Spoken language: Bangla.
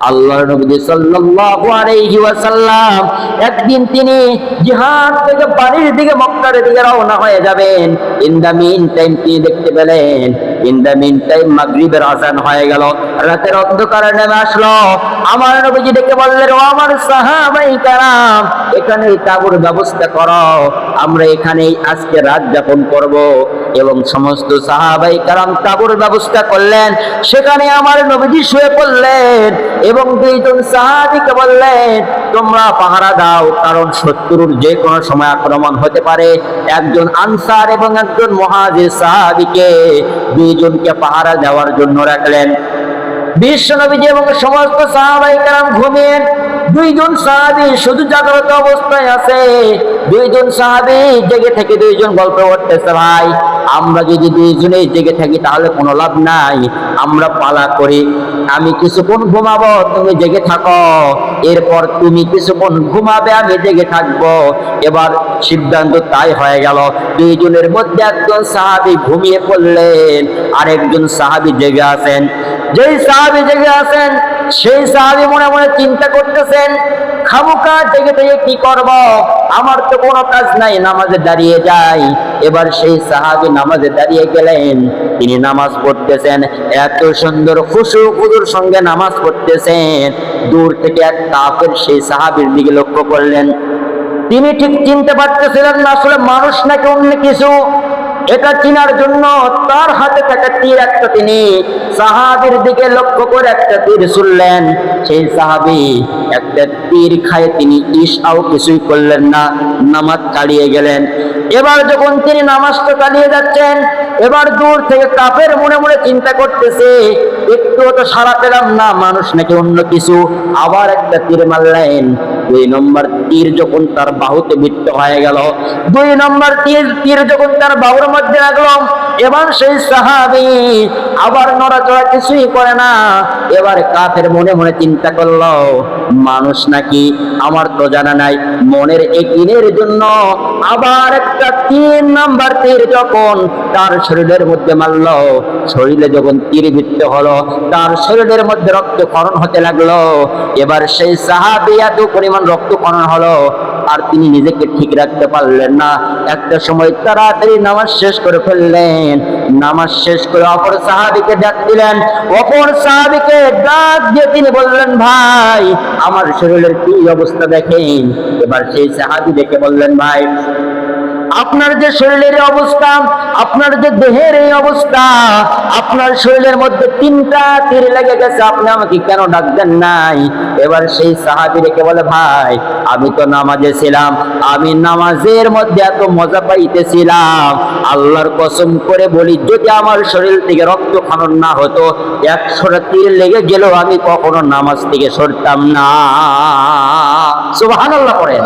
আল্লাহর নবী সাল্লাল্লাহু আলাইহি ওয়াসাল্লাম একদিন তিনি জিহাদ থেকে বাড়ির দিকে মক্কার দিকে রওনা হয়ে যাবেন। ইন দা মিন টাইম তিনি দেখতে পেলেন, ইন দা মিন টাইম মাগরিবের আযান হয়ে গেল, রাতের অন্ধকার নেমে আসলো। আমার নবীজি ডেকে বললেন, ও আমার সাহাবায়ে কেরাম, এখানে তাঁবুর ব্যবস্থা করো, আমরা এখানেই আজকে রাত যাপন করব। এবং সমস্ত সাহাবায়ে কেরাম তাঁবুর ব্যবস্থা করলেন। সেখানে আমার নবীজি শুয়ে পড়লেন এবং দুইজন সাহাবীকে বললেন, তোমরা পাহারা দাও, কারণ শত্রুর যে কোনো সময় আক্রমণ হতে পারে। একজন আনসার এবং একজন মুহাজির সাহাবীকে দুইজনকে পাহারা দেওয়ার জন্য রাখলেন। বিশ্ব নবীজি এবং সমস্ত সাহাবায়ে কেরাম ঘুমিয়ে, দুইজন সাহাবী শুধু জাগ্রত অবস্থায় আছে। দুইজন সাহাবী জেগে থেকে দুইজন গল্প করতেছে, ভাই আমরা যদি দুইজনেই জেগে থাকি তাহলে কোনো লাভ নাই, আমরা পালা করি, আমি কিছুক্ষণ ঘুমাবো, তুমি জেগে থাকো, এরপর তুমি কিছুক্ষণ ঘুমাবে, আমি জেগে থাকবো। এবার সিদ্ধান্ত তাই হয়ে গেল। দুইজনের মধ্যে একজন সাহাবী ঘুমিয়ে পড়লেন, আরেকজন সাহাবী জেগে আছেন। যেই সাহাবী জেগে আছেন সেই সাহাবী মনে মনে চিন্তা করতেছেন, খামুকা জেগে থেকে কি করব, আমার তো কোনো কাজ নাই, নামাজে দাঁড়িয়ে যাই। এবার সেই সাহাবী নামাজে দাঁড়িয়ে গেলেন, তিনি নামাজ পড়তেছেন, এত সুন্দর খুশুর সঙ্গে নামাজ পড়তেছেন। দূর থেকে এক কাফের সেই সাহাবীর দিকে লক্ষ্য করলেন। তিনি ঠিক চিনতে পারতেছিলেন না আসলে মানুষ নাকি অন্য কিছু। এটা চিনার জন্য তার হাতে থাকা তীর একটা তিনি সাহাবীর দিকে লক্ষ্য করে একটা তীর ছুড়লেন। সেই সাহাবী একটা তীর খায় তিনি ঈশাও কিছুই করলেন না, নামাজ চালিয়ে গেলেন। এবার যখন তিনি নামাজটা চালিয়ে যাচ্ছেন, এবার দূর থেকে কাফের মনে মনে চিন্তা করতেছে, একটু তো সাড়া পেলাম না, মানুষ নাকি অন্য কিছু। আবার একটা তীর মারলেন। 2 নম্বর তীর যখন তার বাহুতে বিদ্ধ হয়ে গেল, 2 নম্বর তীর যখন তার বাহুর মধ্যে লাগলো, এবার সেই সাহাবী আবার নড়াচড়া কিছুই করে না। এবার কাফের মনে মনে চিন্তা করলো, মানুষ নাকি, আমার তো জানা নাই। মনের একিনের জন্য আবার একটা 3 নম্বর তীর যখন তার শরীরের মধ্যে মারলো, শরীরে যখন তীর বিদ্ধ হলো, তার শরীরের মধ্যে রক্তক্ষরণ হতে লাগলো। এবার সেই সাহাবী এত পরিমাণ রক্তক্ষরণ হলো, আর তিনি নিজেকে ঠিক রাখতে পারলেন না। একটা সময় তাড়াতাড়ি নামাজ শেষ করে ফেললেন। নামাজ শেষ করে অপর সাহাবীকে ডাক দিলেন। অপর সাহাবীকে ডাক দিয়ে তিনি বললেন, ভাই আমার শরীরের কি অবস্থা দেখেন। এবার সেই সাহাবী দেখে বললেন, ভাই আপনার যে শরীরের অবস্থা, আপনার যে দেহের এই অবস্থা, আপনার শরীরের মধ্যে 3টা তীর লেগে গেছে, আপনি আমাকে কেন ডাক দেন নাই? এবার সেই সাহাবী রেখে বলে, ভাই আমি তো নামাজে ছিলাম, আমি নামাজের মধ্যে এত মজা পাইতেছিলাম, আল্লাহর কসম করে বলি, যদি আমার শরীর থেকে রক্তক্ষরণ না হতো, 100টা তীর লেগে গেলেও আমি কখনো নামাজ থেকে সরতাম না। সুবহানাল্লাহ পড়েন।